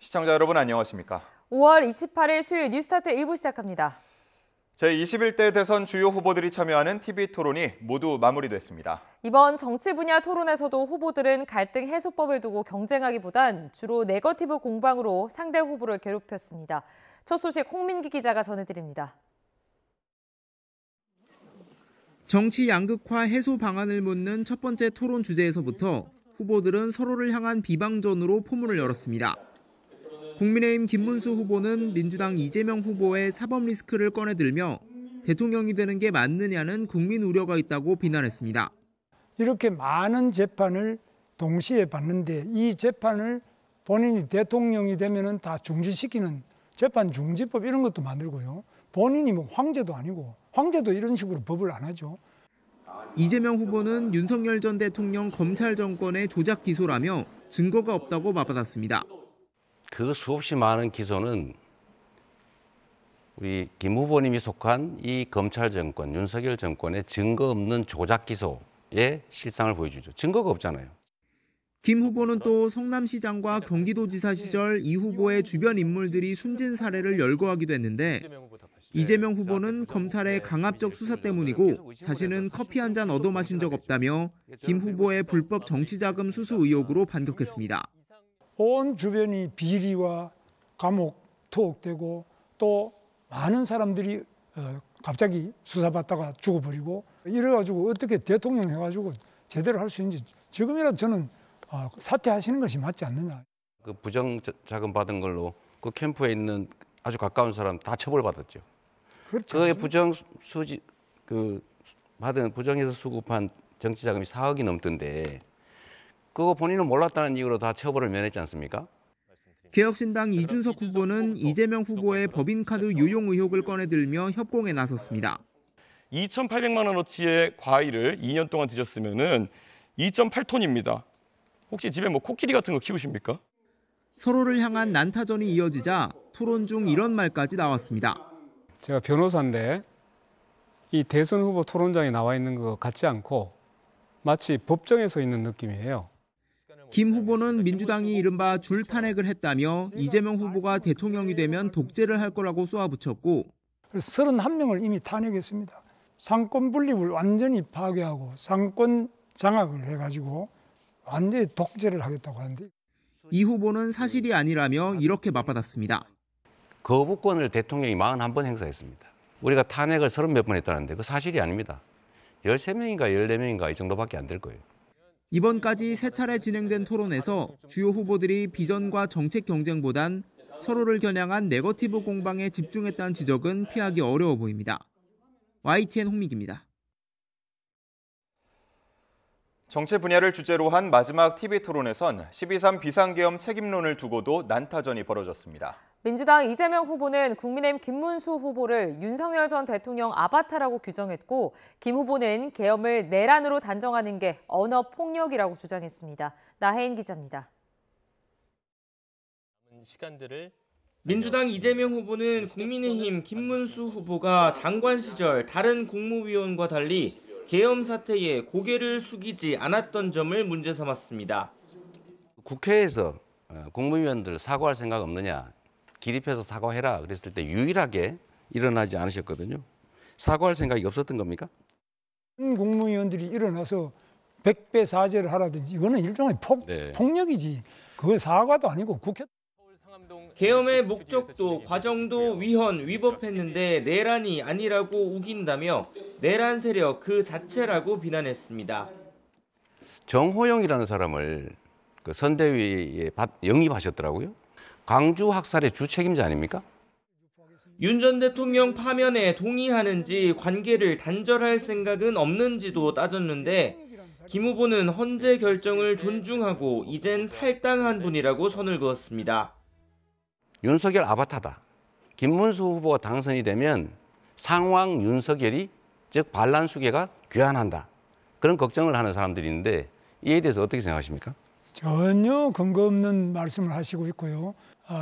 시청자 여러분 안녕하십니까? 5월 28일 수요일 뉴스타트 1부 시작합니다. 제21대 대선 주요 후보들이 참여하는 TV 토론이 모두 마무리됐습니다. 이번 정치 분야 토론에서도 후보들은 갈등 해소법을 두고 경쟁하기보단 주로 네거티브 공방으로 상대 후보를 괴롭혔습니다. 첫 소식 홍민기 기자가 전해드립니다. 정치 양극화 해소 방안을 묻는 첫 번째 토론 주제에서부터 후보들은 서로를 향한 비방전으로 포문을 열었습니다. 국민의힘 김문수 후보는 민주당 이재명 후보의 사법 리스크를 꺼내들며 대통령이 되는 게 맞느냐는 국민 우려가 있다고 비난했습니다. 이렇게 많은 재판을 동시에 받는데 이 재판을 본인이 대통령이 되면은 다 중지시키는 재판 중지법 이런 것도 만들고요. 본인이 뭐 황제도 아니고 황제도 이런 식으로 법을 안 하죠. 이재명 후보는 윤석열 전 대통령 검찰 정권의 조작 기소라며 증거가 없다고 맞받았습니다. 그 수없이 많은 기소는 우리 김 후보님이 속한 이 검찰 정권, 윤석열 정권의 증거 없는 조작 기소의 실상을 보여주죠. 증거가 없잖아요. 김 후보는 또 성남시장과 경기도지사 시절 이 후보의 주변 인물들이 숨진 사례를 열거하기도 했는데 이재명 후보는 검찰의 강압적 수사 때문이고 자신은 커피 한 잔 얻어 마신 적 없다며 김 후보의 불법 정치자금 수수 의혹으로 반격했습니다. 온 주변이 비리와 감옥 투옥되고 또 많은 사람들이 갑자기 수사받다가 죽어버리고 이래가지고 어떻게 대통령 해가지고 제대로 할 수 있는지 지금이라도 저는 사퇴하시는 것이 맞지 않느냐. 그 부정자금 받은 걸로 그 캠프에 있는 아주 가까운 사람 다 처벌받았죠. 그렇죠. 그의 받은 부정해서 수급한 정치자금이 4억이 넘던데 그거 본인은 몰랐다는 이유로 다 처벌을 면했지 않습니까? 개혁신당 이준석 후보는 이재명 후보의 법인카드 유용 의혹을 꺼내들며 협공에 나섰습니다. 2,800만 원어치의 과일을 2년 동안 드셨으면은 2.8톤입니다. 혹시 집에 뭐 코끼리 같은 거 키우십니까? 서로를 향한 난타전이 이어지자 토론 중 이런 말까지 나왔습니다. 제가 변호사인데 이 대선 후보 토론장에 나와 있는 것 같지 않고 마치 법정에 서 있는 느낌이에요. 김 후보는 민주당이 이른바 줄 탄핵을 했다며 이재명 후보가 대통령이 되면 독재를 할 거라고 쏘아붙였고 31명을 이미 탄핵했습니다. 상권 분립을 완전히 파괴하고 상권 장악을 해가지고 완전히 독재를 하겠다고 하는데 이 후보는 사실이 아니라며 이렇게 맞받았습니다. 거부권을 대통령이 41번 행사했습니다. 우리가 탄핵을 30몇 번 했다는데 그 사실이 아닙니다. 13명인가 14명인가 이 정도밖에 안 될 거예요. 이번까지 세 차례 진행된 토론에서 주요 후보들이 비전과 정책 경쟁보단 서로를 겨냥한 네거티브 공방에 집중했다는 지적은 피하기 어려워 보입니다. YTN 홍민기입니다. 정치 분야를 주제로 한 마지막 TV 토론에선 12.3 비상계엄 책임론을 두고도 난타전이 벌어졌습니다. 민주당 이재명 후보는 국민의힘 김문수 후보를 윤석열 전 대통령 아바타라고 규정했고 김 후보는 계엄을 내란으로 단정하는 게 언어 폭력이라고 주장했습니다. 나혜인 기자입니다. 민주당 이재명 후보는 국민의힘 김문수 후보가 장관 시절 다른 국무위원과 달리 계엄 사태에 고개를 숙이지 않았던 점을 문제 삼았습니다. 국회에서 국무위원들 사과할 생각 없느냐, 기립해서 사과해라 그랬을 때 유일하게 일어나지 않으셨거든요. 사과할 생각이 없었던 겁니까? 국무위원들이 일어나서 100배 사죄를 하라든지 이거는 일종의 폭력이지. 그거 사과도 아니고 국회. 계엄의 목적도 과정도 위헌, 위법했는데 내란이 아니라고 우긴다며 내란 세력 그 자체라고 비난했습니다. 정호영이라는 사람을 그 선대위에 영입하셨더라고요. 광주 학살의 주책임자 아닙니까? 윤 전 대통령 파면에 동의하는지 관계를 단절할 생각은 없는지도 따졌는데 김 후보는 헌재 결정을 존중하고 이젠 탈당한 분이라고 선을 그었습니다. 윤석열 아바타다. 김문수 후보가 당선이 되면 상황 윤석열이 즉 반란수계가 귀환한다. 그런 걱정을 하는 사람들이 있는데 이에 대해서 어떻게 생각하십니까? 전혀 근거 없는 말씀을 하시고 있고요.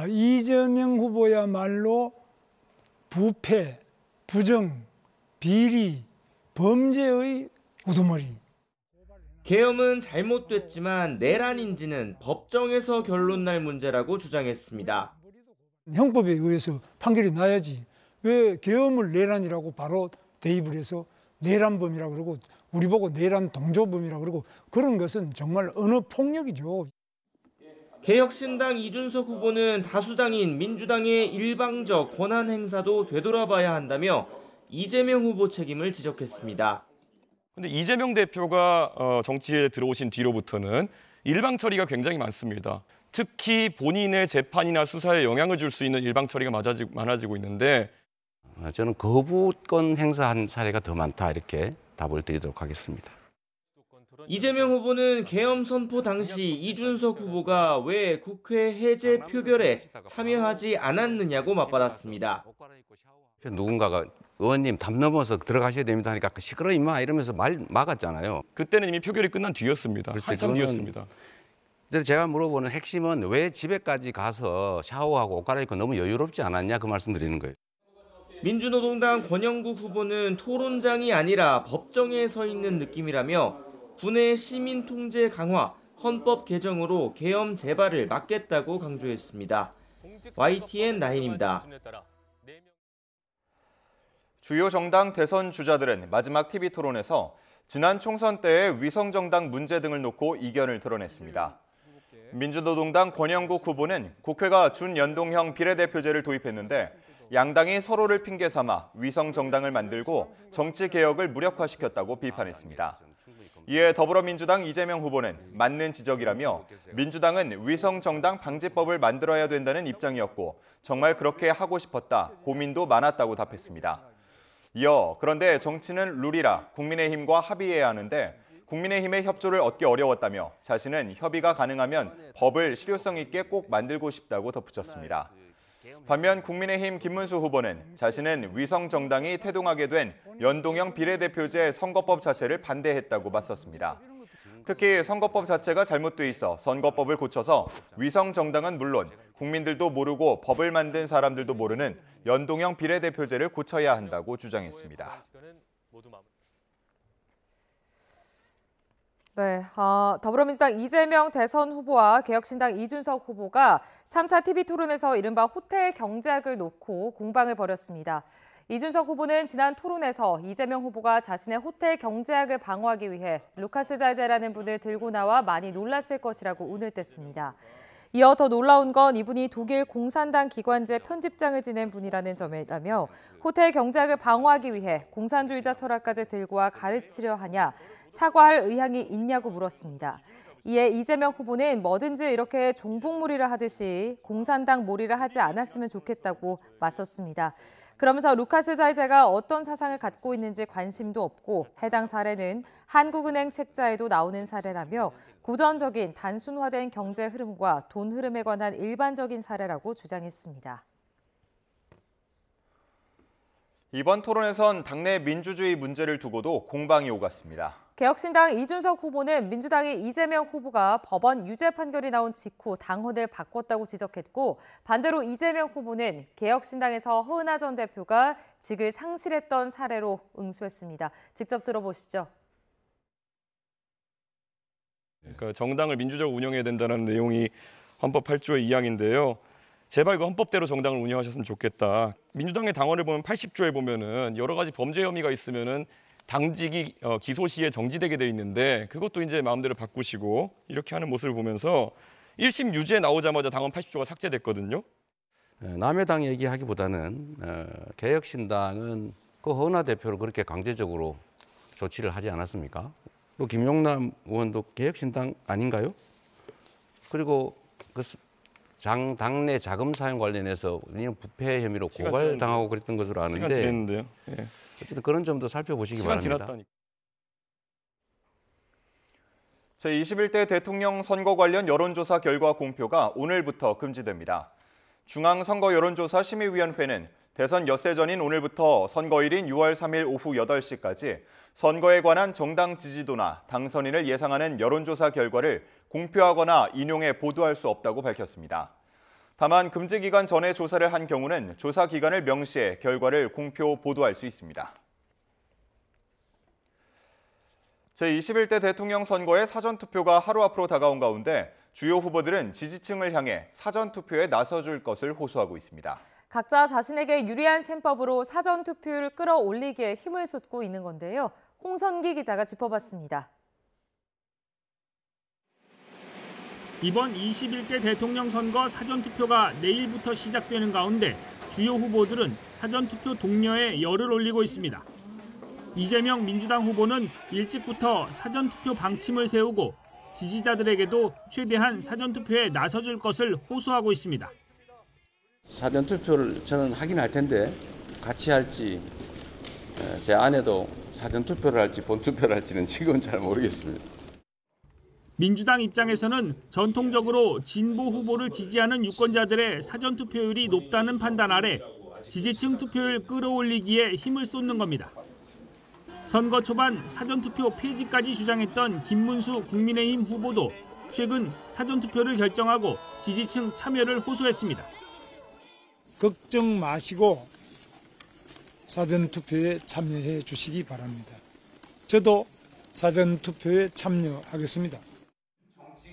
이재명 후보야말로 부패, 부정, 비리, 범죄의 우두머리. 계엄은 잘못됐지만 내란인지는 법정에서 결론 날 문제라고 주장했습니다. 형법에 의해서 판결이 나야지 왜 계엄을 내란이라고 바로 대입을 해서 내란범이라고 그러고 우리 보고 내란 동조범이라고 그러고 그런 것은 정말 언어 폭력이죠. 개혁신당 이준석 후보는 다수당인 민주당의 일방적 권한 행사도 되돌아봐야 한다며 이재명 후보 책임을 지적했습니다. 근데 이재명 대표가 정치에 들어오신 뒤로부터는 일방 처리가 굉장히 많습니다. 특히 본인의 재판이나 수사에 영향을 줄 수 있는 일방 처리가 많아지고 있는데 저는 거부권 행사한 사례가 더 많다 이렇게 답을 드리도록 하겠습니다. 이재명 후보는 계엄 선포 당시 이준석 후보가 왜 국회 해제 표결에 참여하지 않았느냐고 맞받았습니다. 누군가가 의원님 담 넘어서 들어가셔야 됩니다 하니까 시끄러 임마 이러면서 말 막았잖아요. 그때는 이미 표결이 끝난 뒤였습니다. 글쎄, 한참 그거는 뒤였습니다. 그래서 제가 물어보는 핵심은 왜 집에까지 가서 샤워하고 옷 갈아입고 너무 여유롭지 않았냐 그 말씀 드리는 거예요. 민주노동당 권영국 후보는 토론장이 아니라 법정에 서 있는 느낌이라며 군의 시민 통제 강화, 헌법 개정으로 계엄 재발을 막겠다고 강조했습니다. YTN 나인입니다. 주요 정당 대선 주자들은 마지막 TV 토론에서 지난 총선 때의 위성정당 문제 등을 놓고 이견을 드러냈습니다. 민주노동당 권영국 후보는 국회가 준연동형 비례대표제를 도입했는데 양당이 서로를 핑계 삼아 위성정당을 만들고 정치개혁을 무력화시켰다고 비판했습니다. 이에 더불어민주당 이재명 후보는 맞는 지적이라며 민주당은 위성정당 방지법을 만들어야 된다는 입장이었고 정말 그렇게 하고 싶었다, 고민도 많았다고 답했습니다. 이어 그런데 정치는 룰이라 국민의힘과 합의해야 하는데 국민의힘의 협조를 얻기 어려웠다며 자신은 협의가 가능하면 법을 실효성 있게 꼭 만들고 싶다고 덧붙였습니다. 반면 국민의힘 김문수 후보는 자신은 위성정당이 태동하게 된 연동형 비례대표제 선거법 자체를 반대했다고 맞섰습니다. 특히 선거법 자체가 잘못돼 있어 선거법을 고쳐서 위성정당은 물론 국민들도 모르고 법을 만든 사람들도 모르는 연동형 비례대표제를 고쳐야 한다고 주장했습니다. 네, 더불어민주당 이재명 대선 후보와 개혁신당 이준석 후보가 3차 TV토론에서 이른바 호텔 경제학을 놓고 공방을 벌였습니다. 이준석 후보는 지난 토론에서 이재명 후보가 자신의 호텔 경제학을 방어하기 위해 루카스 자이제라는 분을 들고 나와 많이 놀랐을 것이라고 운을 뗐습니다. 이어 더 놀라운 건 이분이 독일 공산당 기관제 편집장을 지낸 분이라는 점이라며 호텔 경제학을 방어하기 위해 공산주의자 철학까지 들고 와 가르치려 하냐, 사과할 의향이 있냐고 물었습니다. 이에 이재명 후보는 뭐든지 이렇게 종북몰이를 하듯이 공산당 몰이를 하지 않았으면 좋겠다고 맞섰습니다. 그러면서 루카스 자이제가 어떤 사상을 갖고 있는지 관심도 없고 해당 사례는 한국은행 책자에도 나오는 사례라며 고전적인 단순화된 경제 흐름과 돈 흐름에 관한 일반적인 사례라고 주장했습니다. 이번 토론에선 당내 민주주의 문제를 두고도 공방이 오갔습니다. 개혁신당 이준석 후보는 민주당의 이재명 후보가 법원 유죄 판결이 나온 직후 당헌을 바꿨다고 지적했고 반대로 이재명 후보는 개혁신당에서 허은하 전 대표가 직을 상실했던 사례로 응수했습니다. 직접 들어보시죠. 그러니까 정당을 민주적으로 운영해야 된다는 내용이 헌법 8조의 2항인데요. 제발 그 헌법대로 정당을 운영하셨으면 좋겠다. 민주당의 당원을 보면 80조에 보면은 여러 가지 범죄 혐의가 있으면은 당직이 기소 시에 정지되게 돼 있는데 그것도 이제 마음대로 바꾸시고 이렇게 하는 모습을 보면서 1심 유죄 나오자마자 당원 80조가 삭제됐거든요. 남의 당 얘기하기보다는 개혁신당은 그 허은하 대표를 그렇게 강제적으로 조치를 하지 않았습니까? 또 김용남 의원도 개혁신당 아닌가요? 그리고 그 당내 자금 사용 관련해서 부패 혐의로 고발당하고 그랬던 것으로 아는데 시간 지냈는데요. 예. 어쨌든 그런 점도 살펴보시기 시간 바랍니다. 지났다니까. 제21대 대통령 선거 관련 여론조사 결과 공표가 오늘부터 금지됩니다. 중앙선거여론조사심의위원회는 대선 엿새 전인 오늘부터 선거일인 6월 3일 오후 8시까지 선거에 관한 정당 지지도나 당선인을 예상하는 여론조사 결과를 공표하거나 인용해 보도할 수 없다고 밝혔습니다. 다만 금지 기간 전에 조사를 한 경우는 조사 기간을 명시해 결과를 공표 보도할 수 있습니다. 제21대 대통령 선거의 사전투표가 하루 앞으로 다가온 가운데 주요 후보들은 지지층을 향해 사전투표에 나서줄 것을 호소하고 있습니다. 각자 자신에게 유리한 셈법으로 사전투표율 끌어올리기에 힘을 쏟고 있는 건데요. 홍선기 기자가 짚어봤습니다. 이번 21대 대통령 선거 사전투표가 내일부터 시작되는 가운데 주요 후보들은 사전투표 독려에 열을 올리고 있습니다. 이재명 민주당 후보는 일찍부터 사전투표 방침을 세우고 지지자들에게도 최대한 사전투표에 나서줄 것을 호소하고 있습니다. 사전투표를 저는 하긴 할 텐데 같이 할지 제 아내도 사전투표를 할지 본투표를 할지는 지금은 잘 모르겠습니다. 민주당 입장에서는 전통적으로 진보 후보를 지지하는 유권자들의 사전투표율이 높다는 판단 아래 지지층 투표율 끌어올리기에 힘을 쏟는 겁니다. 선거 초반 사전투표 폐지까지 주장했던 김문수 국민의힘 후보도 최근 사전투표를 결정하고 지지층 참여를 호소했습니다. 걱정 마시고 사전투표에 참여해 주시기 바랍니다. 저도 사전투표에 참여하겠습니다.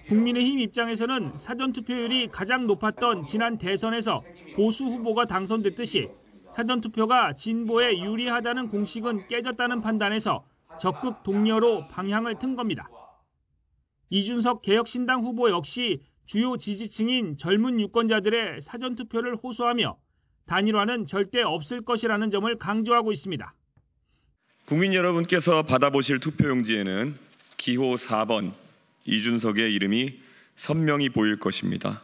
국민의힘 입장에서는 사전투표율이 가장 높았던 지난 대선에서 보수 후보가 당선됐듯이 사전투표가 진보에 유리하다는 공식은 깨졌다는 판단에서 적극 독려로 방향을 튼 겁니다. 이준석 개혁신당 후보 역시 주요 지지층인 젊은 유권자들의 사전투표를 호소하며 단일화는 절대 없을 것이라는 점을 강조하고 있습니다. 국민 여러분께서 받아보실 투표용지에는 기호 4번 이준석의 이름이 선명히 보일 것입니다.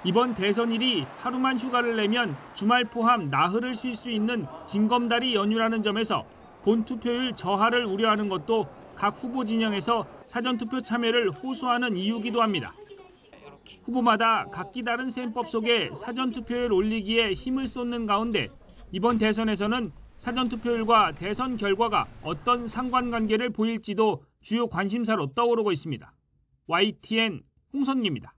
이번 대선일이 하루만 휴가를 내면 주말 포함 나흘을 쉴 수 있는 징검다리 연휴라는 점에서 본투표율 저하를 우려하는 것도 각 후보 진영에서 사전투표 참여를 호소하는 이유기도 합니다. 후보마다 각기 다른 셈법 속에 사전투표율 올리기에 힘을 쏟는 가운데 이번 대선에서는 사전투표율과 대선 결과가 어떤 상관관계를 보일지도 주요 관심사로 떠오르고 있습니다. YTN 홍선기입니다.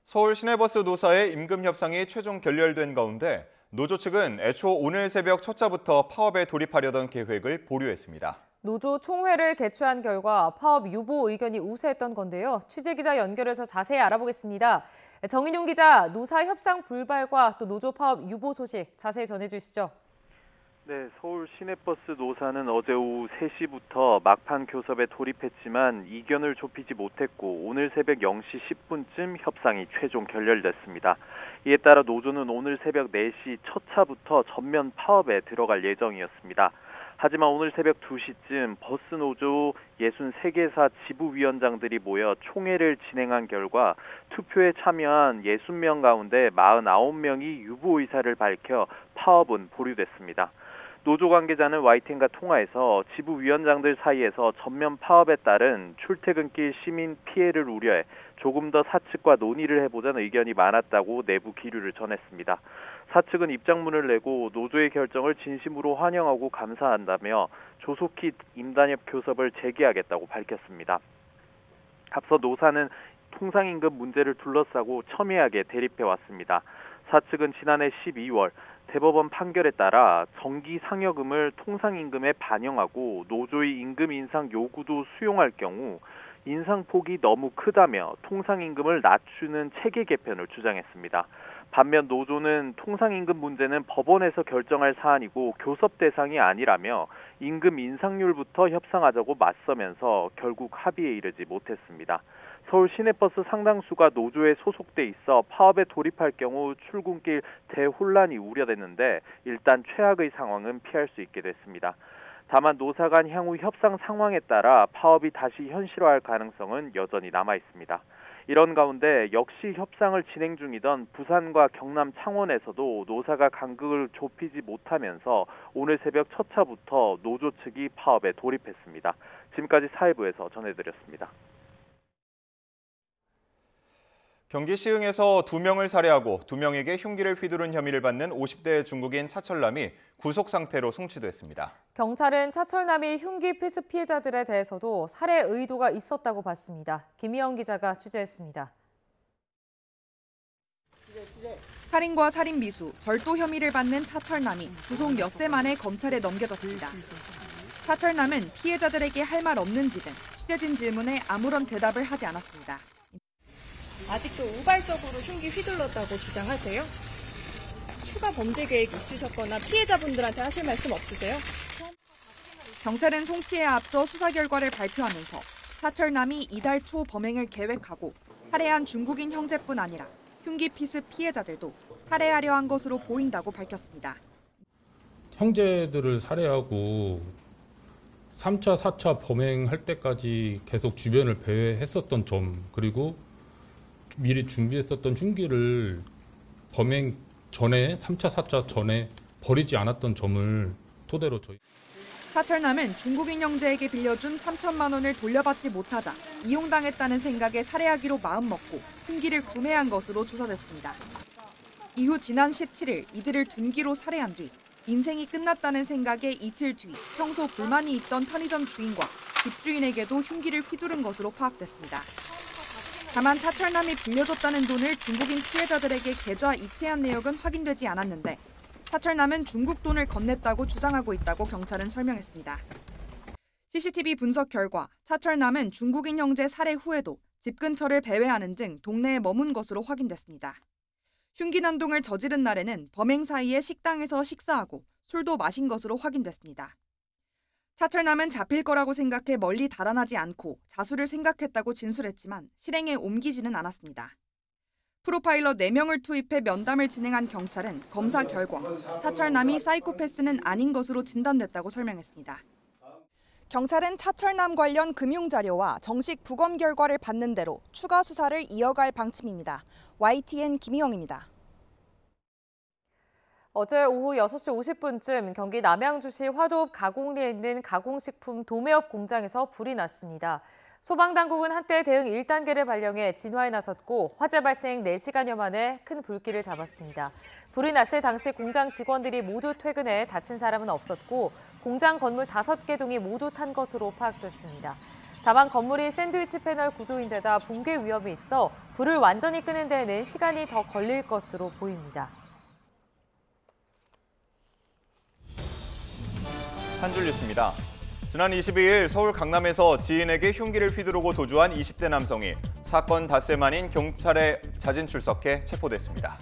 서울 시내버스 노사의 임금 협상이 최종 결렬된 가운데 노조 측은 애초 오늘 새벽 첫 차부터 파업에 돌입하려던 계획을 보류했습니다. 노조 총회를 개최한 결과 파업 유보 의견이 우세했던 건데요. 취재기자 연결해서 자세히 알아보겠습니다. 정인용 기자, 노사 협상 불발과 또 노조 파업 유보 소식 자세히 전해주시죠. 네, 서울 시내버스 노사는 어제 오후 3시부터 막판 교섭에 돌입했지만 이견을 좁히지 못했고 오늘 새벽 0시 10분쯤 협상이 최종 결렬됐습니다. 이에 따라 노조는 오늘 새벽 4시 첫 차부터 전면 파업에 들어갈 예정이었습니다. 하지만 오늘 새벽 2시쯤 버스 노조 63개사 지부위원장들이 모여 총회를 진행한 결과 투표에 참여한 60명 가운데 49명이 유보 의사를 밝혀 파업은 보류됐습니다. 노조 관계자는 YTN과 통화에서 지부위원장들 사이에서 전면 파업에 따른 출퇴근길 시민 피해를 우려해 조금 더 사측과 논의를 해보자는 의견이 많았다고 내부 기류를 전했습니다. 사측은 입장문을 내고 노조의 결정을 진심으로 환영하고 감사한다며 조속히 임단협 교섭을 재개하겠다고 밝혔습니다. 앞서 노사는 통상임금 문제를 둘러싸고 첨예하게 대립해왔습니다. 사측은 지난해 12월 대법원 판결에 따라 정기 상여금을 통상임금에 반영하고 노조의 임금 인상 요구도 수용할 경우 인상폭이 너무 크다며 통상임금을 낮추는 체계 개편을 주장했습니다. 반면 노조는 통상임금 문제는 법원에서 결정할 사안이고 교섭 대상이 아니라며 임금 인상률부터 협상하자고 맞서면서 결국 합의에 이르지 못했습니다. 서울 시내버스 상당수가 노조에 소속돼 있어 파업에 돌입할 경우 출근길 대혼란이 우려됐는데 일단 최악의 상황은 피할 수 있게 됐습니다. 다만 노사 간 향후 협상 상황에 따라 파업이 다시 현실화할 가능성은 여전히 남아 있습니다. 이런 가운데 역시 협상을 진행 중이던 부산과 경남 창원에서도 노사가 간극을 좁히지 못하면서 오늘 새벽 첫 차부터 노조 측이 파업에 돌입했습니다. 지금까지 사회부에서 전해드렸습니다. 경기 시흥에서 2명을 살해하고 2명에게 흉기를 휘두른 혐의를 받는 50대 중국인 차철남이 구속 상태로 송치됐습니다. 경찰은 차철남이 흉기 필수 피해자들에 대해서도 살해 의도가 있었다고 봤습니다. 김희영 기자가 취재했습니다. 살인과 살인 미수, 절도 혐의를 받는 차철남이 구속 엿새 만에 검찰에 넘겨졌습니다. 사철남은 피해자들에게 할 말 없는지 등 취재진 질문에 아무런 대답을 하지 않았습니다. 아직도 우발적으로 흉기 휘둘렀다고 주장하세요? 추가 범죄 계획 있으셨거나 피해자분들한테 하실 말씀 없으세요? 경찰은 송치에 앞서 수사 결과를 발표하면서 사철남이 이달 초 범행을 계획하고 살해한 중국인 형제뿐 아니라 흉기 피습 피해자들도 살해하려 한 것으로 보인다고 밝혔습니다. 형제들을 살해하고 3차, 4차 범행할 때까지 계속 주변을 배회했었던 점, 그리고 미리 준비했었던 흉기를 범행 전에 3차, 4차 전에 버리지 않았던 점을 토대로 저희. 사철남은 중국인 형제에게 빌려준 3천만 원을 돌려받지 못하자 이용당했다는 생각에 살해하기로 마음먹고 흉기를 구매한 것으로 조사됐습니다. 이후 지난 17일 이들을 둔기로 살해한 뒤 인생이 끝났다는 생각에 이틀 뒤 평소 불만이 있던 편의점 주인과 집주인에게도 흉기를 휘두른 것으로 파악됐습니다. 다만 사철남이 빌려줬다는 돈을 중국인 피해자들에게 계좌 이체한 내역은 확인되지 않았는데 사철남은 중국 돈을 건넸다고 주장하고 있다고 경찰은 설명했습니다. CCTV 분석 결과 사철남은 중국인 형제 살해 후에도 집 근처를 배회하는 등 동네에 머문 것으로 확인됐습니다. 흉기 난동을 저지른 날에는 범행 사이에 식당에서 식사하고 술도 마신 것으로 확인됐습니다. 사철남은 잡힐 거라고 생각해 멀리 달아나지 않고 자수를 생각했다고 진술했지만 실행에 옮기지는 않았습니다. 프로파일러 4명을 투입해 면담을 진행한 경찰은 검사 결과 사철남이 사이코패스는 아닌 것으로 진단됐다고 설명했습니다. 경찰은 사철남 관련 금융자료와 정식 부검 결과를 받는 대로 추가 수사를 이어갈 방침입니다. YTN 김희영입니다. 어제 오후 6시 50분쯤 경기 남양주시 화도읍 가공리에 있는 가공식품 도매업 공장에서 불이 났습니다. 소방당국은 한때 대응 1단계를 발령해 진화에 나섰고 화재 발생 4시간여 만에 큰 불길을 잡았습니다. 불이 났을 당시 공장 직원들이 모두 퇴근해 다친 사람은 없었고 공장 건물 5개 동이 모두 탄 것으로 파악됐습니다. 다만 건물이 샌드위치 패널 구조인데다 붕괴 위험이 있어 불을 완전히 끄는 데에는 시간이 더 걸릴 것으로 보입니다. 한 줄 뉴스입니다. 지난 22일 서울 강남에서 지인에게 흉기를 휘두르고 도주한 20대 남성이 사건 닷새 만인 경찰에 자진 출석해 체포됐습니다.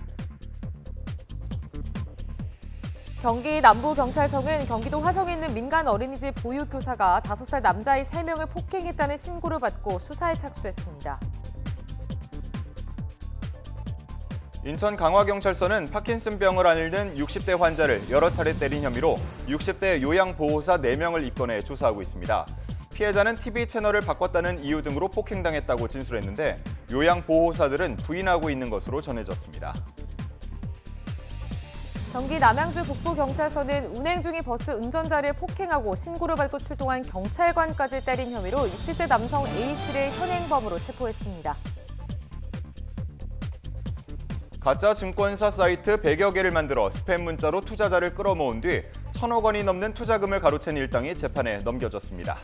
경기 남부경찰청은 경기도 화성에 있는 민간 어린이집 보육교사가 5살 남자아이 3명을 폭행했다는 신고를 받고 수사에 착수했습니다. 인천 강화경찰서는 파킨슨병을 앓는 60대 환자를 여러 차례 때린 혐의로 60대 요양보호사 4명을 입건해 조사하고 있습니다. 피해자는 TV 채널을 바꿨다는 이유 등으로 폭행당했다고 진술했는데 요양보호사들은 부인하고 있는 것으로 전해졌습니다. 경기 남양주 북부경찰서는 운행 중인 버스 운전자를 폭행하고 신고를 받고 출동한 경찰관까지 때린 혐의로 60대 남성 A씨를 현행범으로 체포했습니다. 가짜 증권사 사이트 100여 개를 만들어 스팸 문자로 투자자를 끌어모은 뒤 1,000억 원이 넘는 투자금을 가로챈 일당이 재판에 넘겨졌습니다.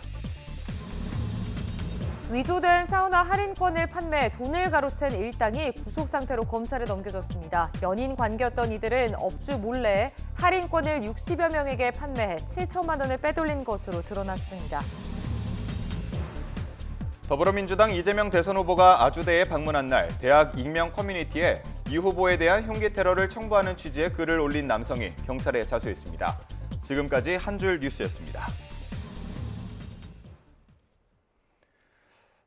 위조된 사우나 할인권을 판매해 돈을 가로챈 일당이 구속 상태로 검찰에 넘겨졌습니다. 연인 관계였던 이들은 업주 몰래 할인권을 60여 명에게 판매해 7천만 원을 빼돌린 것으로 드러났습니다. 더불어민주당 이재명 대선 후보가 아주대에 방문한 날 대학 익명 커뮤니티에 이 후보에 대한 흉기 테러를 청구하는 취지의 글을 올린 남성이 경찰에 자수했습니다. 지금까지 한 줄 뉴스였습니다.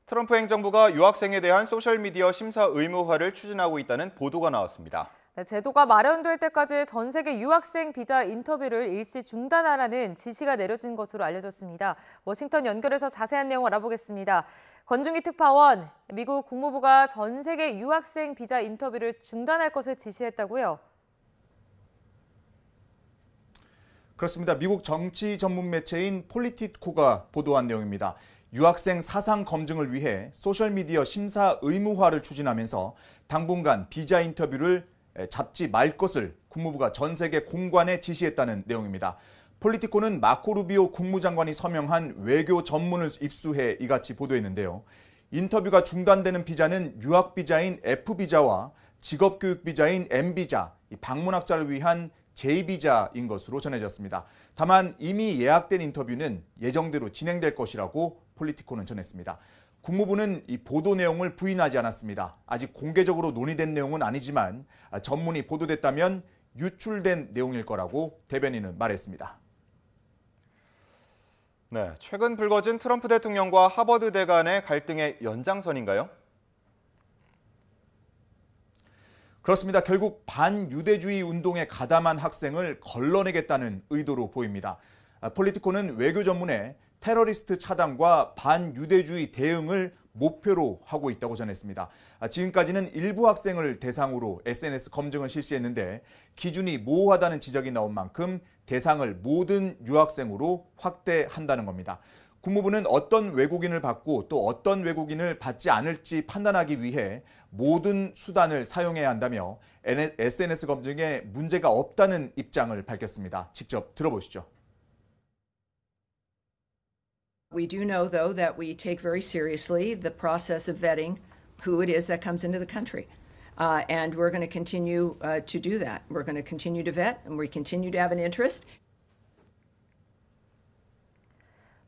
트럼프 행정부가 유학생에 대한 소셜미디어 심사 의무화를 추진하고 있다는 보도가 나왔습니다. 네, 제도가 마련될 때까지 전 세계 유학생 비자 인터뷰를 일시 중단하라는 지시가 내려진 것으로 알려졌습니다. 워싱턴 연결해서 자세한 내용 알아보겠습니다. 권중기 특파원, 미국 국무부가 전 세계 유학생 비자 인터뷰를 중단할 것을 지시했다고요? 그렇습니다. 미국 정치 전문 매체인 폴리티코가 보도한 내용입니다. 유학생 사상 검증을 위해 소셜미디어 심사 의무화를 추진하면서 당분간 비자 인터뷰를 잡지 말 것을 국무부가 전 세계 공관에 지시했다는 내용입니다. 폴리티코는 마코 루비오 국무장관이 서명한 외교 전문을 입수해 이같이 보도했는데요. 인터뷰가 중단되는 비자는 유학 비자인 F비자와 직업교육 비자인 M비자, 방문학자를 위한 제2비자인 것으로 전해졌습니다. 다만 이미 예약된 인터뷰는 예정대로 진행될 것이라고 폴리티코는 전했습니다. 국무부는 이 보도 내용을 부인하지 않았습니다. 아직 공개적으로 논의된 내용은 아니지만 전문이 보도됐다면 유출된 내용일 거라고 대변인은 말했습니다. 네, 최근 불거진 트럼프 대통령과 하버드대 간의 갈등의 연장선인가요? 그렇습니다. 결국 반유대주의 운동에 가담한 학생을 걸러내겠다는 의도로 보입니다. 폴리티코는 외교 전문에 테러리스트 차단과 반유대주의 대응을 목표로 하고 있다고 전했습니다. 지금까지는 일부 학생을 대상으로 SNS 검증을 실시했는데 기준이 모호하다는 지적이 나온 만큼 대상을 모든 유학생으로 확대한다는 겁니다. 국무부는 어떤 외국인을 받고 또 어떤 외국인을 받지 않을지 판단하기 위해 모든 수단을 사용해야 한다며 SNS 검증에 문제가 없다는 입장을 밝혔습니다. 직접 들어보시죠. We do know, though, that we take very seriously the process of vetting who it is that comes into the country. And we're going to continue to do that. We're going to continue to vet, and we continue to have an interest.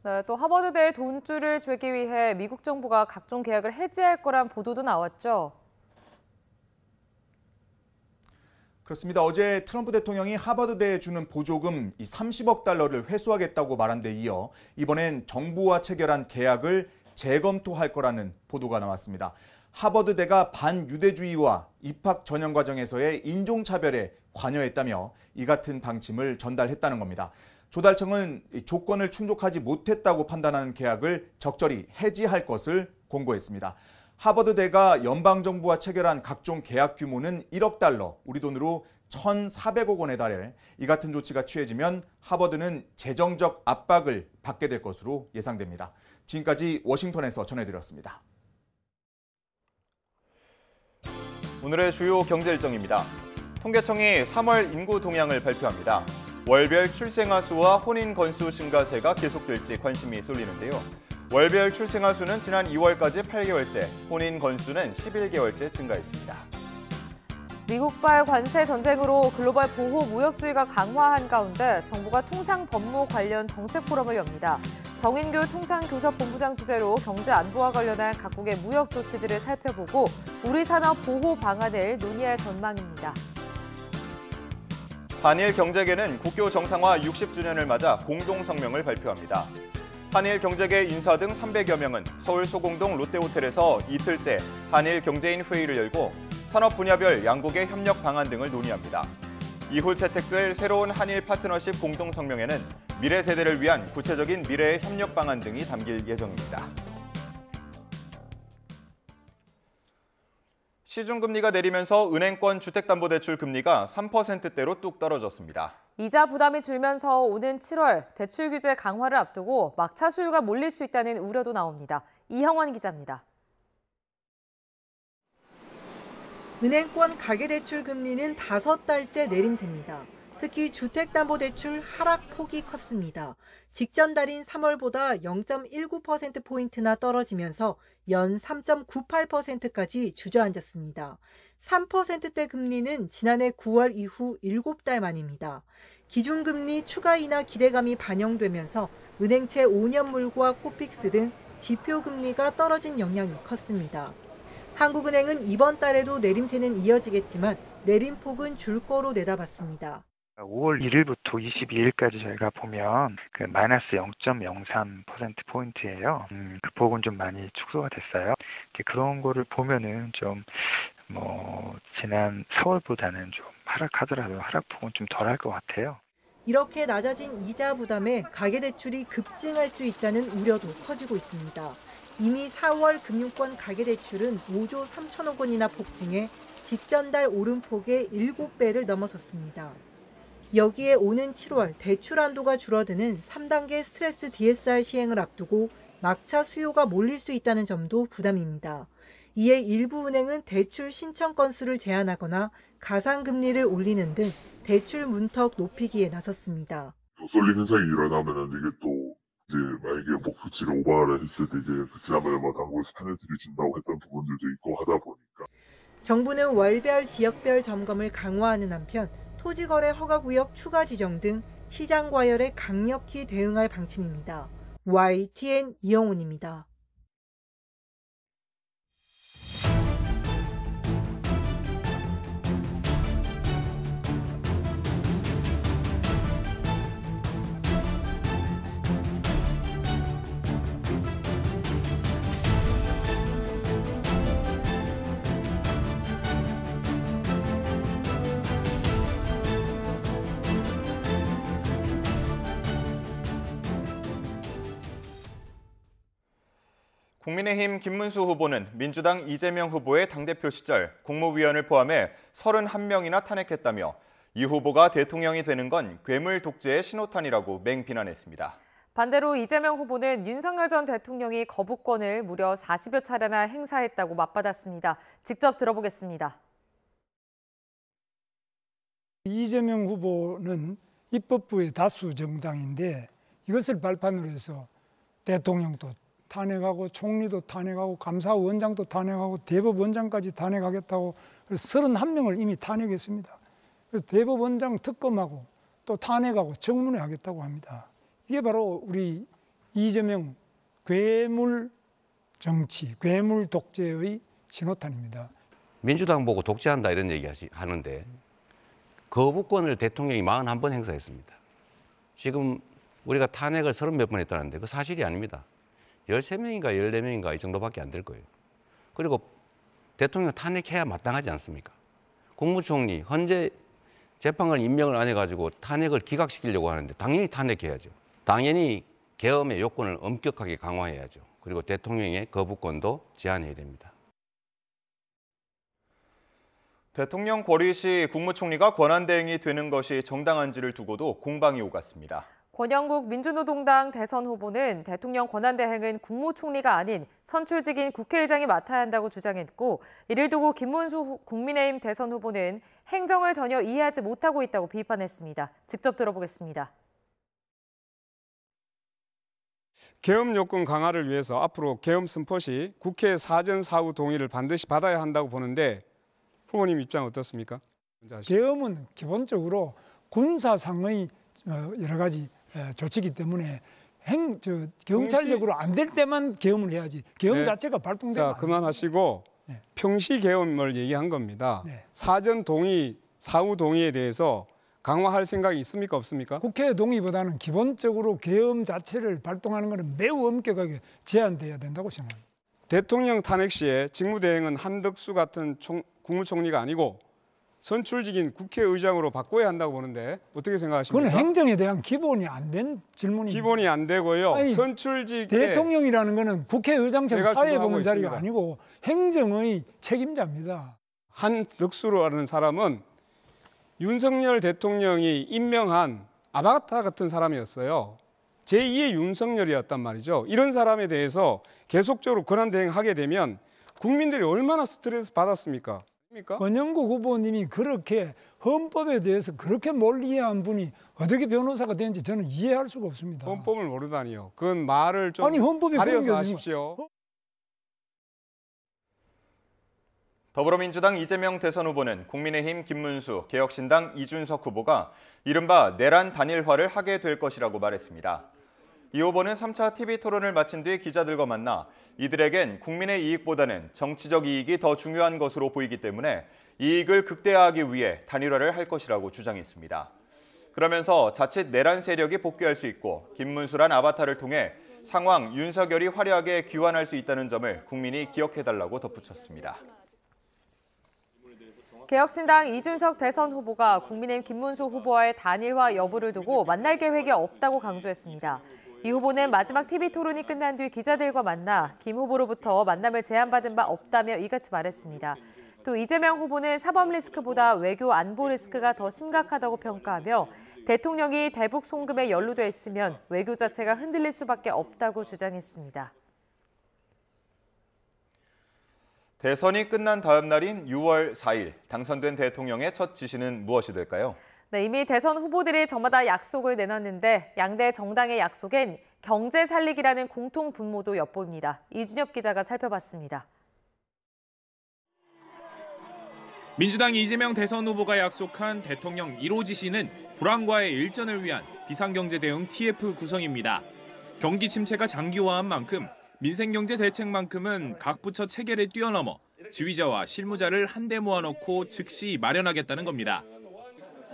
네, 또 하버드대에 돈줄을 줄기 위해 미국 정부가 각종 계약을 해지할 거란 보도도 나왔죠. 그렇습니다. 어제 트럼프 대통령이 하버드대에 주는 보조금 30억 달러를 회수하겠다고 말한 데 이어 이번엔 정부와 체결한 계약을 재검토할 거라는 보도가 나왔습니다. 하버드대가 반유대주의와 입학 전형 과정에서의 인종차별에 관여했다며 이 같은 방침을 전달했다는 겁니다. 조달청은 조건을 충족하지 못했다고 판단하는 계약을 적절히 해지할 것을 권고했습니다. 하버드대가 연방정부와 체결한 각종 계약 규모는 1억 달러, 우리 돈으로 1,400억 원에 달해 이 같은 조치가 취해지면 하버드는 재정적 압박을 받게 될 것으로 예상됩니다. 지금까지 워싱턴에서 전해드렸습니다. 오늘의 주요 경제 일정입니다. 통계청이 3월 인구 동향을 발표합니다. 월별 출생아 수와 혼인 건수 증가세가 계속될지 관심이 쏠리는데요. 월별 출생아 수는 지난 2월까지 8개월째, 혼인 건수는 11개월째 증가했습니다. 미국발 관세 전쟁으로 글로벌 보호 무역주의가 강화한 가운데 정부가 통상 법무 관련 정책 포럼을 엽니다. 정인교 통상교섭본부장 주재로 경제 안보와 관련한 각국의 무역 조치들을 살펴보고 우리 산업 보호 방안을 논의할 전망입니다. 한일 경제계는 국교 정상화 60주년을 맞아 공동 성명을 발표합니다. 한일 경제계 인사 등 300여 명은 서울 소공동 롯데호텔에서 이틀째 한일 경제인 회의를 열고 산업 분야별 양국의 협력 방안 등을 논의합니다. 이후 채택될 새로운 한일 파트너십 공동 성명에는 미래 세대를 위한 구체적인 미래의 협력 방안 등이 담길 예정입니다. 시중금리가 내리면서 은행권 주택담보대출 금리가 3%대로 뚝 떨어졌습니다. 이자 부담이 줄면서 오는 7월 대출 규제 강화를 앞두고 막차 수요가 몰릴 수 있다는 우려도 나옵니다. 이형원 기자입니다. 은행권 가계대출 금리는 5달째 내림세입니다. 특히 주택담보대출 하락폭이 컸습니다. 직전 달인 3월보다 0.19%포인트나 떨어지면서 연 3.98%까지 주저앉았습니다. 3%대 금리는 지난해 9월 이후 7달 만입니다. 기준금리 추가 인하 기대감이 반영되면서 은행채 5년물과 코픽스 등 지표금리가 떨어진 영향이 컸습니다. 한국은행은 이번 달에도 내림세는 이어지겠지만 내림폭은 줄 거로 내다봤습니다. 5월 1일부터 22일까지 저희가 보면 마이너스 0.03%포인트예요. 그 폭은 좀 많이 축소가 됐어요. 그런 거를 보면은 좀 지난 4월보다는 좀 하락하더라도 하락폭은 좀 덜할 것 같아요. 이렇게 낮아진 이자 부담에 가계대출이 급증할 수 있다는 우려도 커지고 있습니다. 이미 4월 금융권 가계대출은 5조 3천억 원이나 폭증해 직전 달 오름폭의 7배를 넘어섰습니다. 여기에 오는 7월 대출 한도가 줄어드는 3단계 스트레스 DSR 시행을 앞두고 막차 수요가 몰릴 수 있다는 점도 부담입니다. 이에 일부 은행은 대출 신청 건수를 제한하거나 가상금리를 올리는 등 대출 문턱 높이기에 나섰습니다. 쏠림 현상이 일어나면 이게 또 이제 만약에 목표치를 오버를 했을 때 이제 지난번에 당국에서 페널티를 준다고 했던 부분들도 있고 하다 보니까 정부는 월별 지역별 점검을 강화하는 한편 토지거래 허가구역 추가 지정 등 시장 과열에 강력히 대응할 방침입니다. YTN 이영훈입니다. 국민의힘 김문수 후보는 민주당 이재명 후보의 당대표 시절 국무위원을 포함해 31명이나 탄핵했다며 이 후보가 대통령이 되는 건 괴물 독재의 신호탄이라고 맹비난했습니다. 반대로 이재명 후보는 윤석열 전 대통령이 거부권을 무려 40여 차례나 행사했다고 맞받았습니다. 직접 들어보겠습니다. 이재명 후보는 입법부의 다수 정당인데 이것을 발판으로 해서 대통령도 탄핵하고 총리도 탄핵하고 감사원장도 탄핵하고 대법원장까지 탄핵하겠다고 31명을 이미 탄핵했습니다. 그래서 대법원장 특검하고 또 탄핵하고 청문회 하겠다고 합니다. 이게 바로 우리 이재명 괴물 정치, 괴물 독재의 신호탄입니다. 민주당 보고 독재한다 이런 얘기 하는데 거부권을 대통령이 41번 행사했습니다. 지금 우리가 탄핵을 30몇 번 했다는데 그 사실이 아닙니다. 13명인가 14명인가 이 정도밖에 안 될 거예요. 그리고 대통령 탄핵해야 마땅하지 않습니까? 국무총리 헌재 재판관 임명을 안 해가지고 탄핵을 기각시키려고 하는데 당연히 탄핵해야죠. 당연히 계엄의 요건을 엄격하게 강화해야죠. 그리고 대통령의 거부권도 제한해야 됩니다. 대통령 권위 시 국무총리가 권한대행이 되는 것이 정당한지를 두고도 공방이 오갔습니다. 권영국 민주노동당 대선 후보는 대통령 권한대행은 국무총리가 아닌 선출직인 국회의장이 맡아야 한다고 주장했고, 이를 두고 김문수 국민의힘 대선 후보는 행정을 전혀 이해하지 못하고 있다고 비판했습니다. 직접 들어보겠습니다. 계엄 요건 강화를 위해서 앞으로 계엄 선포 시 국회 사전 사후 동의를 반드시 받아야 한다고 보는데 후보님 입장 어떻습니까? 계엄은 기본적으로 군사상의 여러 가지 조치이기 때문에 경찰력으로 안 될 때만 계엄을 해야지 계엄 네. 자체가 발동되면 자, 그만하시고 네. 평시 계엄을 얘기한 겁니다. 네. 사전 동의, 사후 동의에 대해서 강화할 생각이 있습니까 없습니까? 국회 동의보다는 기본적으로 계엄 자체를 발동하는 것은 매우 엄격하게 제한돼야 된다고 생각합니다. 대통령 탄핵 시에 직무대행은 한덕수 같은 국무총리가 아니고 선출직인 국회의장으로 바꿔야 한다고 보는데 어떻게 생각하십니까? 그건 행정에 대한 기본이 안 된 질문입니다. 기본이 안 되고요. 아니, 선출직에 대통령이라는 것은 국회의장처럼 사회보는 자리가 있습니다. 아니고 행정의 책임자입니다. 한덕수라는 사람은 윤석열 대통령이 임명한 아바타 같은 사람이었어요. 제2의 윤석열이었단 말이죠. 이런 사람에 대해서 계속적으로 권한대행하게 되면 국민들이 얼마나 스트레스 받았습니까? 권영국 후보님이 그렇게 헌법에 대해서 그렇게 멀리 이해한 분이 어떻게 변호사가 되는지 저는 이해할 수가 없습니다. 헌법을 모르다니요. 그건 말을 좀 아니, 헌법에 가려서 하십시오. 더불어민주당 이재명 대선 후보는 국민의힘 김문수, 개혁신당 이준석 후보가 이른바 내란 단일화를 하게 될 것이라고 말했습니다. 이 후보는 3차 TV토론을 마친 뒤 기자들과 만나 이들에겐 국민의 이익보다는 정치적 이익이 더 중요한 것으로 보이기 때문에 이익을 극대화하기 위해 단일화를 할 것이라고 주장했습니다. 그러면서 자칫 내란 세력이 복귀할 수 있고 김문수란 아바타를 통해 상황 윤석열이 화려하게 귀환할 수 있다는 점을 국민이 기억해달라고 덧붙였습니다. 개혁신당 이준석 대선 후보가 국민의힘 김문수 후보와의 단일화 여부를 두고 만날 계획이 없다고 강조했습니다. 이 후보는 마지막 TV토론이 끝난 뒤 기자들과 만나 김 후보로부터 만남을 제안받은 바 없다며 이같이 말했습니다. 또 이재명 후보는 사법 리스크보다 외교 안보 리스크가 더 심각하다고 평가하며 대통령이 대북 송금에 연루돼 있으면 외교 자체가 흔들릴 수밖에 없다고 주장했습니다. 대선이 끝난 다음 날인 6월 4일, 당선된 대통령의 첫 지시는 무엇이 될까요? 네, 이미 대선 후보들이 저마다 약속을 내놨는데 양대 정당의 약속엔 경제 살리기라는 공통 분모도 엿보입니다. 이준엽 기자가 살펴봤습니다. 민주당 이재명 대선 후보가 약속한 대통령 1호 지시는 불황과의 일전을 위한 비상경제 대응 TF 구성입니다. 경기 침체가 장기화한 만큼 민생경제 대책만큼은 각 부처 체계를 뛰어넘어 지휘자와 실무자를 한데 모아놓고 즉시 마련하겠다는 겁니다.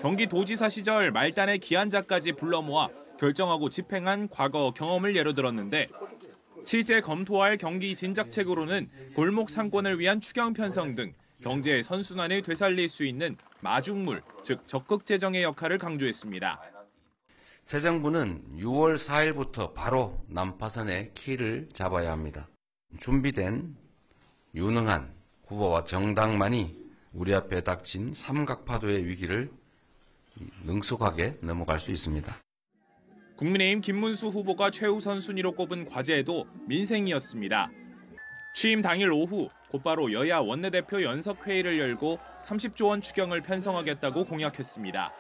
경기도지사 시절 말단의 기한자까지 불러 모아 결정하고 집행한 과거 경험을 예로 들었는데 실제 검토할 경기 진작책으로는 골목 상권을 위한 추경 편성 등 경제의 선순환을 되살릴 수 있는 마중물, 즉 적극 재정의 역할을 강조했습니다. 새 정부는 6월 4일부터 바로 난파선의 키를 잡아야 합니다. 준비된 유능한 후보와 정당만이 우리 앞에 닥친 삼각파도의 위기를 능숙하게 넘어갈 수 있습니다. 국민의힘 김문수 후보가 최우선 순위로 꼽은 과제도 민생이었습니다. 취임 당일 오후 곧바로 여야 원내대표 연석회의를 열고 30조 원 추경을 편성하겠다고 공약했습니다.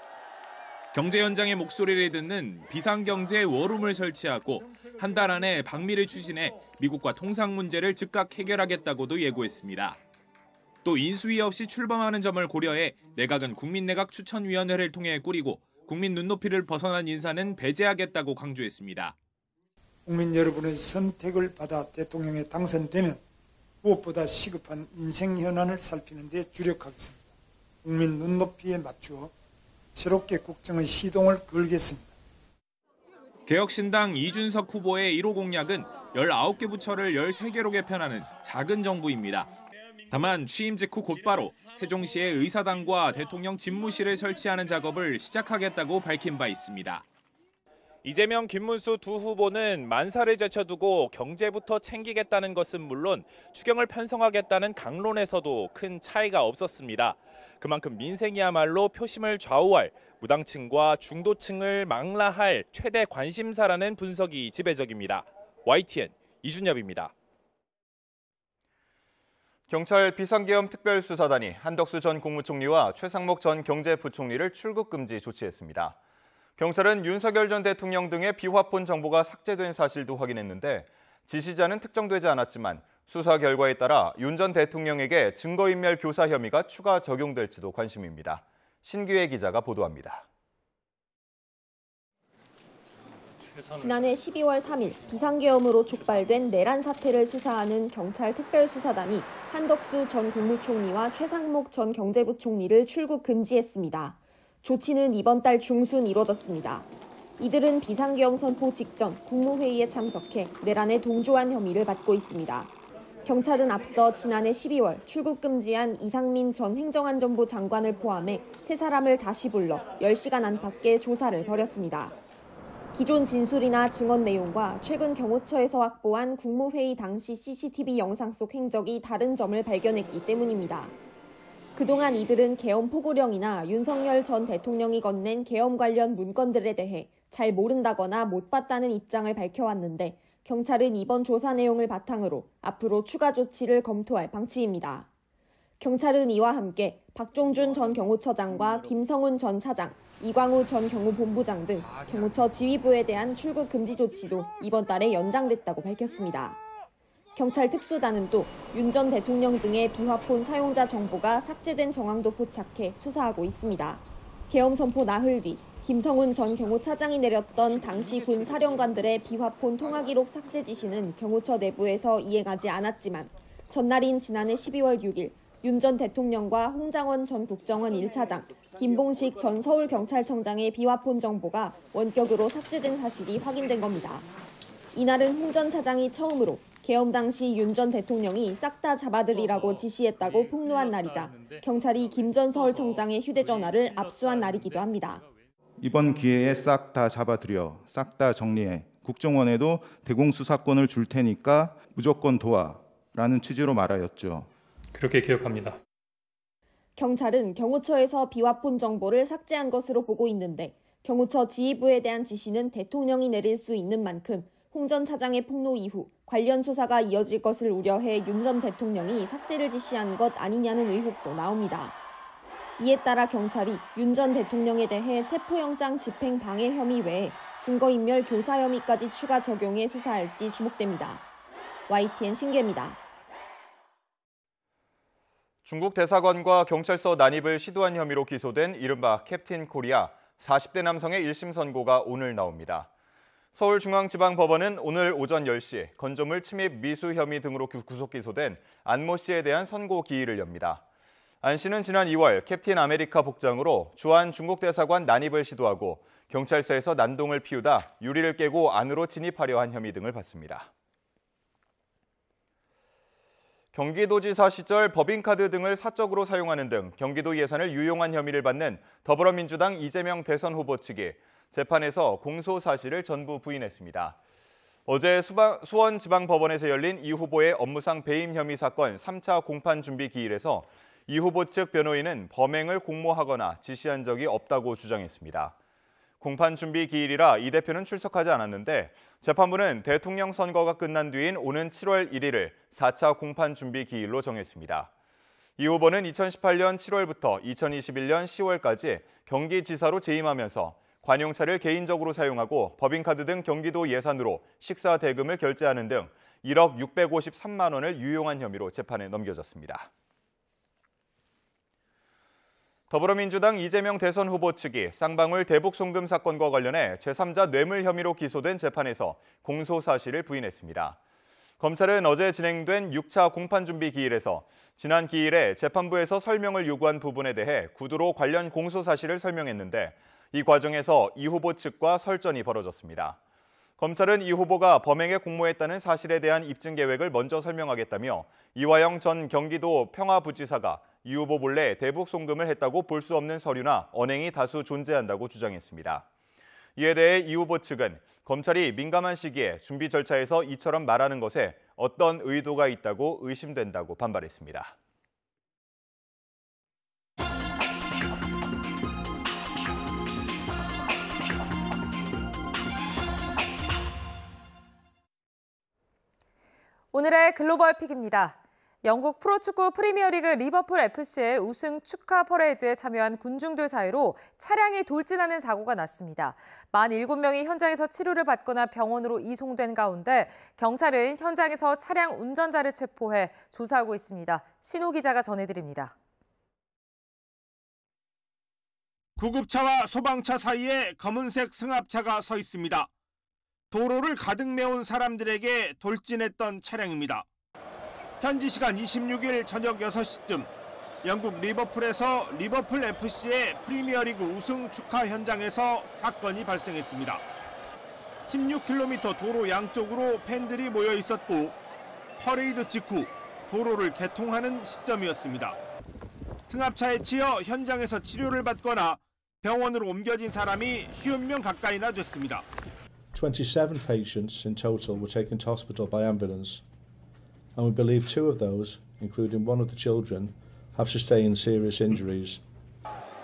경제 현장의 목소리를 듣는 비상경제 워룸을 설치하고 한 달 안에 방미를 추진해 미국과 통상 문제를 즉각 해결하겠다고도 예고했습니다. 또 인수위 없이 출범하는 점을 고려해 내각은 국민내각 추천위원회를 통해 꾸리고 국민 눈높이를 벗어난 인사는 배제하겠다고 강조했습니다. 국민 여러분의 선택을 받아 대통령에 당선되면 무엇보다 시급한 민생 현안을 살피는 데 주력하겠습니다. 국민 눈높이에 맞추어 새롭게 국정의 시동을 걸겠습니다. 개혁신당 이준석 후보의 1호 공약은 19개 부처를 13개로 개편하는 작은 정부입니다. 다만 취임 직후 곧바로 세종시에 의사당과 대통령 집무실을 설치하는 작업을 시작하겠다고 밝힌 바 있습니다. 이재명, 김문수 두 후보는 만사를 제쳐두고 경제부터 챙기겠다는 것은 물론 추경을 편성하겠다는 강론에서도 큰 차이가 없었습니다. 그만큼 민생이야말로 표심을 좌우할 무당층과 중도층을 망라할 최대 관심사라는 분석이 지배적입니다. YTN 이준엽입니다. 경찰 비상계엄 특별수사단이 한덕수 전 국무총리와 최상목 전 경제부총리를 출국 금지 조치했습니다. 경찰은 윤석열 전 대통령 등의 비화폰 정보가 삭제된 사실도 확인했는데 지시자는 특정되지 않았지만 수사 결과에 따라 윤 전 대통령에게 증거인멸 교사 혐의가 추가 적용될지도 관심입니다. 신규혜 기자가 보도합니다. 지난해 12월 3일 비상계엄으로 촉발된 내란 사태를 수사하는 경찰 특별수사단이 한덕수 전 국무총리와 최상목 전 경제부총리를 출국 금지했습니다. 조치는 이번 달 중순 이뤄졌습니다. 이들은 비상계엄 선포 직전 국무회의에 참석해 내란에 동조한 혐의를 받고 있습니다. 경찰은 앞서 지난해 12월 출국 금지한 이상민 전 행정안전부 장관을 포함해 3사람을 다시 불러 10시간 안팎의 조사를 벌였습니다. 기존 진술이나 증언 내용과 최근 경호처에서 확보한 국무회의 당시 CCTV 영상 속 행적이 다른 점을 발견했기 때문입니다. 그동안 이들은 계엄 포고령이나 윤석열 전 대통령이 건넨 계엄 관련 문건들에 대해 잘 모른다거나 못 봤다는 입장을 밝혀왔는데 경찰은 이번 조사 내용을 바탕으로 앞으로 추가 조치를 검토할 방침입니다. 경찰은 이와 함께 박종준 전 경호처장과 김성훈 전 차장, 이광우 전 경호본부장 등 경호처 지휘부에 대한 출국 금지 조치도 이번 달에 연장됐다고 밝혔습니다. 경찰 특수단은 또 윤 전 대통령 등의 비화폰 사용자 정보가 삭제된 정황도 포착해 수사하고 있습니다. 계엄 선포 나흘 뒤 김성훈 전 경호차장이 내렸던 당시 군 사령관들의 비화폰 통화 기록 삭제 지시는 경호처 내부에서 이행하지 않았지만 전날인 지난해 12월 6일 윤 전 대통령과 홍장원 전 국정원 1차장, 김봉식 전 서울경찰청장의 비화폰 정보가 원격으로 삭제된 사실이 확인된 겁니다. 이날은 홍 전 차장이 처음으로 계엄 당시 윤 전 대통령이 싹 다 잡아들이라고 지시했다고 폭로한 날이자 경찰이 김 전 서울청장의 휴대전화를 압수한 날이기도 합니다. 이번 기회에 싹 다 잡아들여, 싹 다 정리해. 국정원에도 대공수사권을 줄 테니까 무조건 도와라는 취지로 말하였죠. 그렇게 기억합니다. 경찰은 경호처에서 비화폰 정보를 삭제한 것으로 보고 있는데 경호처 지휘부에 대한 지시는 대통령이 내릴 수 있는 만큼 홍 전 차장의 폭로 이후 관련 수사가 이어질 것을 우려해 윤 전 대통령이 삭제를 지시한 것 아니냐는 의혹도 나옵니다. 이에 따라 경찰이 윤 전 대통령에 대해 체포영장 집행 방해 혐의 외에 증거인멸 교사 혐의까지 추가 적용해 수사할지 주목됩니다. YTN 신계입니다. 중국 대사관과 경찰서 난입을 시도한 혐의로 기소된 이른바 캡틴 코리아 40대 남성의 1심 선고가 오늘 나옵니다. 서울중앙지방법원은 오늘 오전 10시 건조물 침입 미수 혐의 등으로 구속 기소된 안모 씨에 대한 선고 기일을 엽니다. 안 씨는 지난 2월 캡틴 아메리카 복장으로 주한 중국 대사관 난입을 시도하고 경찰서에서 난동을 피우다 유리를 깨고 안으로 진입하려 한 혐의 등을 받습니다. 경기도지사 시절 법인카드 등을 사적으로 사용하는 등 경기도 예산을 유용한 혐의를 받는 더불어민주당 이재명 대선 후보 측이 재판에서 공소 사실을 전부 부인했습니다. 어제 수원지방법원에서 열린 이 후보의 업무상 배임 혐의 사건 3차 공판 준비 기일에서 이 후보 측 변호인은 범행을 공모하거나 지시한 적이 없다고 주장했습니다. 공판 준비 기일이라 이 대표는 출석하지 않았는데 재판부는 대통령 선거가 끝난 뒤인 오는 7월 1일을 4차 공판 준비 기일로 정했습니다. 이 후보는 2018년 7월부터 2021년 10월까지 경기지사로 재임하면서 관용차를 개인적으로 사용하고 법인카드 등 경기도 예산으로 식사 대금을 결제하는 등 1억 653만 원을 유용한 혐의로 재판에 넘겨졌습니다. 더불어민주당 이재명 대선 후보 측이 쌍방울 대북 송금 사건과 관련해 제3자 뇌물 혐의로 기소된 재판에서 공소 사실을 부인했습니다. 검찰은 어제 진행된 6차 공판 준비 기일에서 지난 기일에 재판부에서 설명을 요구한 부분에 대해 구두로 관련 공소 사실을 설명했는데 이 과정에서 이 후보 측과 설전이 벌어졌습니다. 검찰은 이 후보가 범행에 공모했다는 사실에 대한 입증 계획을 먼저 설명하겠다며 이화영 전 경기도 평화부지사가 이 후보 몰래 대북 송금을 했다고 볼 수 없는 서류나 언행이 다수 존재한다고 주장했습니다. 이에 대해 이 후보 측은 검찰이 민감한 시기에 준비 절차에서 이처럼 말하는 것에 어떤 의도가 있다고 의심된다고 반발했습니다. 오늘의 글로벌 픽입니다. 영국 프로축구 프리미어리그 리버풀 FC의 우승 축하 퍼레이드에 참여한 군중들 사이로 차량이 돌진하는 사고가 났습니다. 만 7명이 현장에서 치료를 받거나 병원으로 이송된 가운데 경찰은 현장에서 차량 운전자를 체포해 조사하고 있습니다. 신호 기자가 전해드립니다. 구급차와 소방차 사이에 검은색 승합차가 서 있습니다. 도로를 가득 메운 사람들에게 돌진했던 차량입니다. 현지 시간 26일 저녁 6시쯤 영국 리버풀에서 리버풀 FC의 프리미어리그 우승 축하 현장에서 사건이 발생했습니다. 16km 도로 양쪽으로 팬들이 모여 있었고 퍼레이드 직후 도로를 개통하는 시점이었습니다. 승합차에 치여 현장에서 치료를 받거나 병원으로 옮겨진 사람이 50명 가까이나 됐습니다. 27 patients in total were taken to hospital by ambulance, and we believe 2 of those, including one of the children, have sustained serious injuries.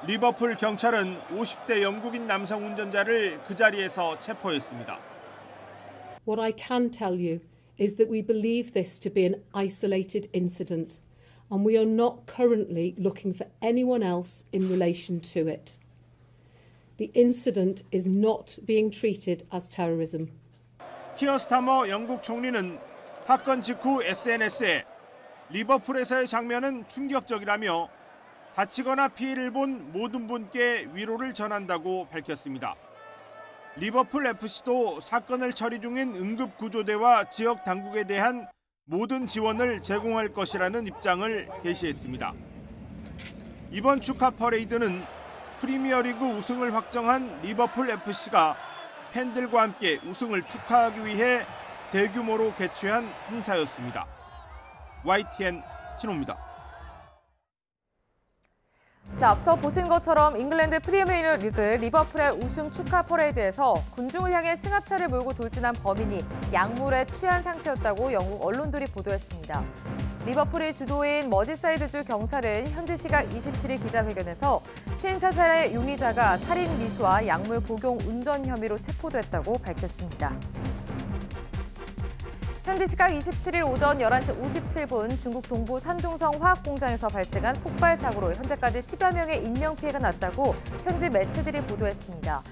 리버풀 경찰은 50대 영국인 남성 운전자를 그 자리에서 체포했습니다. What I can tell you is that we believe this to be an isolated incident, and we are not currently looking for anyone else in relation to it. The incident is not being treated as terrorism. 키어 스타머 영국 총리는 사건 직후 SNS에 리버풀에서의 장면은 충격적이라며 다치거나 피해를 본 모든 분께 위로를 전한다고 밝혔습니다. 리버풀 FC도 사건을 처리 중인 응급구조대와 지역 당국에 대한 모든 지원을 제공할 것이라는 입장을 게시했습니다. 이번 축하 퍼레이드는 프리미어리그 우승을 확정한 리버풀 FC가 팬들과 함께 우승을 축하하기 위해 대규모로 개최한 행사였습니다. YTN 신호입니다. 앞서 보신 것처럼 잉글랜드 프리미어리그 리버풀의 우승 축하 퍼레이드에서 군중을 향해 승합차를 몰고 돌진한 범인이 약물에 취한 상태였다고 영국 언론들이 보도했습니다. 리버풀이 주도인 머지사이드주 경찰은 현지 시각 27일 기자회견에서 53살의 용의자가 살인 미수와 약물 복용 운전 혐의로 체포됐다고 밝혔습니다. 현지 시각 27일 오전 11시 57분 중국 동부 산둥성 화학공장에서 발생한 폭발 사고로 현재까지 10여 명의 인명피해가 났다고 현지 매체들이 보도했습니다.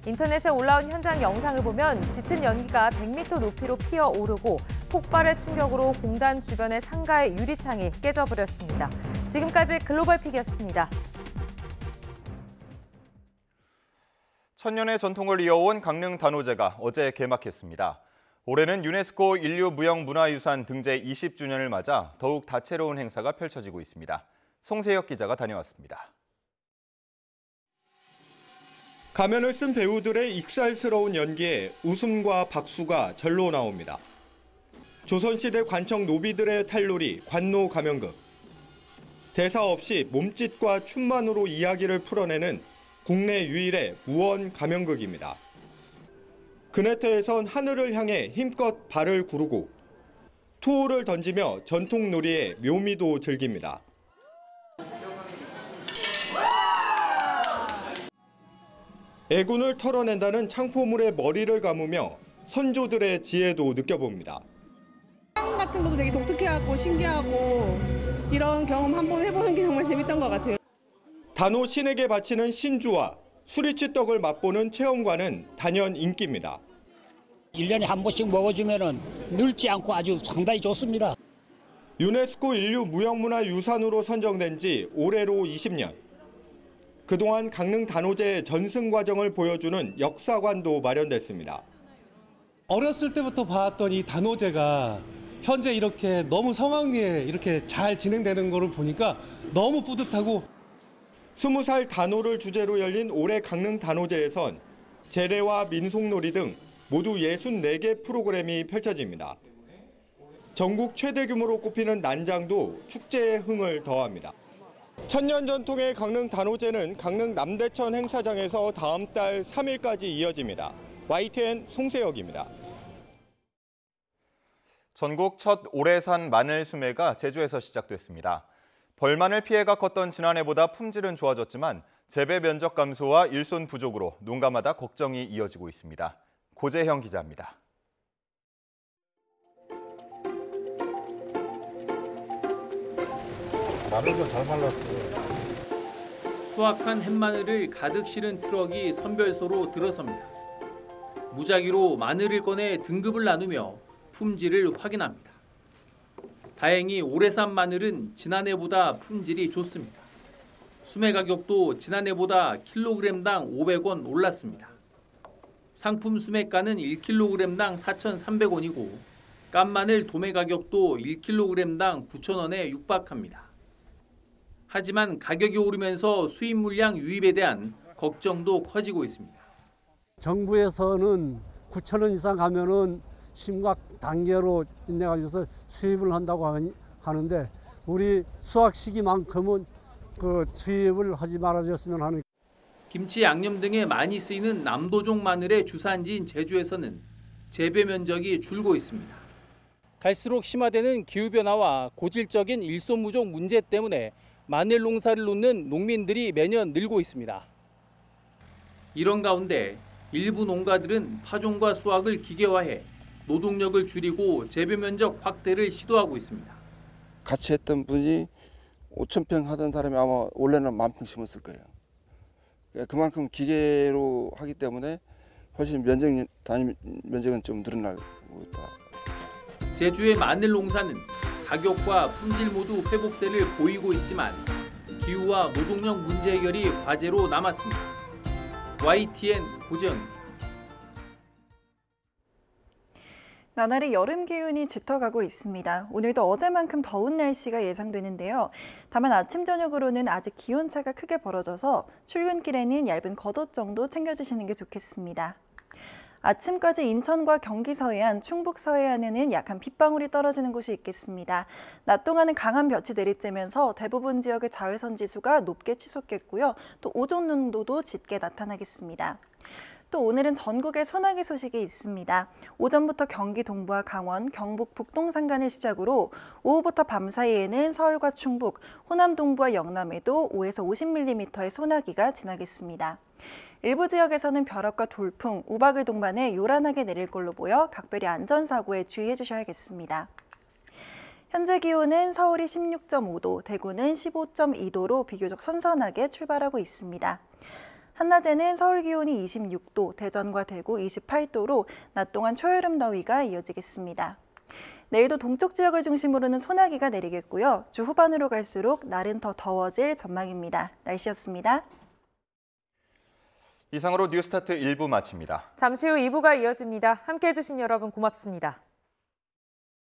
인터넷에 올라온 현장 영상을 보면 짙은 연기가 100m 높이로 피어오르고 폭발의 충격으로 공단 주변의 상가의 유리창이 깨져버렸습니다. 지금까지 글로벌픽이었습니다. 천년의 전통을 이어온 강릉 단오제가 어제 개막했습니다. 올해는 유네스코 인류무형문화유산 등재 20주년을 맞아 더욱 다채로운 행사가 펼쳐지고 있습니다. 송세혁 기자가 다녀왔습니다. 가면을 쓴 배우들의 익살스러운 연기에 웃음과 박수가 절로 나옵니다. 조선시대 관청 노비들의 탈놀이 관노 가면극. 대사 없이 몸짓과 춤만으로 이야기를 풀어내는 국내 유일의 무언 가면극입니다. 그네트에선 하늘을 향해 힘껏 발을 구르고 투호를 던지며 전통 놀이의 묘미도 즐깁니다. 애군을 털어낸다는 창포물에 머리를 감으며 선조들의 지혜도 느껴봅니다. 상 같은 것도 되게 독특해하고 신기하고 이런 경험 한번 해보는 게 정말 재밌던 것 같아요. 단오 신에게 바치는 신주와 수리치떡을 맛보는 체험관은 단연 인기입니다. 1년에 한 번씩 먹어주면 늙지 않고 아주 상당히 좋습니다. 유네스코 인류무형문화유산으로 선정된 지 올해로 20년. 그동안 강릉 단오제의 전승 과정을 보여주는 역사관도 마련됐습니다. 어렸을 때부터 봤던 이 단오제가 현재 이렇게 너무 성황리에 이렇게 잘 진행되는 거를 보니까 너무 뿌듯하고 20살 단오를 주제로 열린 올해 강릉 단오제에선 제례와 민속놀이 등 모두 64개 프로그램이 펼쳐집니다. 전국 최대 규모로 꼽히는 난장도 축제의 흥을 더합니다. 천년 전통의 강릉 단오제는 강릉 남대천 행사장에서 다음 달 3일까지 이어집니다. YTN 송세혁입니다. 전국 첫 오래산 마늘 수매가 제주에서 시작됐습니다. 벌마늘 피해가 컸던 지난해보다 품질은 좋아졌지만 재배 면적 감소와 일손 부족으로 농가마다 걱정이 이어지고 있습니다. 고재형 기자입니다. 마늘도 잘 말랐어. 수확한 햇마늘을 가득 실은 트럭이 선별소로 들어섭니다. 무작위로 마늘을 꺼내 등급을 나누며 품질을 확인합니다. 다행히 오래산 마늘은 지난해보다 품질이 좋습니다. 수매 가격도 지난해보다 킬로그램당 500원 올랐습니다. 상품 수매가는 1kg당 4,300원이고 깐마늘 도매 가격도 1kg당 9,000원에 육박합니다. 하지만 가격이 오르면서 수입 물량 유입에 대한 걱정도 커지고 있습니다. 정부에서는 9,000원 이상 가면은 심각 단계로 인해가지고 수입을 한다고 하는데 우리 수확 시기만큼은 그 수입을 하지 말아줬으면 하는. 김치, 양념 등에 많이 쓰이는 남도종 마늘의 주산지인 제주에서는 재배 면적이 줄고 있습니다. 갈수록 심화되는 기후변화와 고질적인 일손 부족 문제 때문에 마늘 농사를 놓는 농민들이 매년 늘고 있습니다. 이런 가운데 일부 농가들은 파종과 수확을 기계화해 노동력을 줄이고 재배 면적 확대를 시도하고 있습니다. 같이 했던 분이 5,000평 하던 사람이 아마 원래는 10,000평 심었을 거예요. 그만큼 기계로 하기 때문에 훨씬 단위 면적은 좀 늘어나고 있다. 제주의 마늘 농사는 가격과 품질 모두 회복세를 보이고 있지만 기후와 노동력 문제 해결이 과제로 남았습니다. YTN 고재영입니다. 나날이 여름 기운이 짙어가고 있습니다. 오늘도 어제만큼 더운 날씨가 예상되는데요. 다만 아침 저녁으로는 아직 기온차가 크게 벌어져서 출근길에는 얇은 겉옷 정도 챙겨주시는 게 좋겠습니다. 아침까지 인천과 경기 서해안, 충북 서해안에는 약한 빗방울이 떨어지는 곳이 있겠습니다. 낮 동안은 강한 볕이 내리쬐면서 대부분 지역의 자외선 지수가 높게 치솟겠고요. 또 오존 농도도 짙게 나타나겠습니다. 또 오늘은 전국에 소나기 소식이 있습니다. 오전부터 경기 동부와 강원, 경북 북동 산간을 시작으로 오후부터 밤 사이에는 서울과 충북, 호남 동부와 영남에도 5에서 50mm의 소나기가 지나겠습니다. 일부 지역에서는 벼락과 돌풍, 우박을 동반해 요란하게 내릴 걸로 보여 각별히 안전사고에 주의해 주셔야겠습니다. 현재 기온은 서울이 16.5도, 대구는 15.2도로 비교적 선선하게 출발하고 있습니다. 한낮에는 서울 기온이 26도, 대전과 대구 28도로 낮 동안 초여름 더위가 이어지겠습니다. 내일도 동쪽 지역을 중심으로는 소나기가 내리겠고요. 주 후반으로 갈수록 날은 더 더워질 전망입니다. 날씨였습니다. 이상으로 뉴스타트 1부 마칩니다. 잠시 후 2부가 이어집니다. 함께해 주신 여러분 고맙습니다.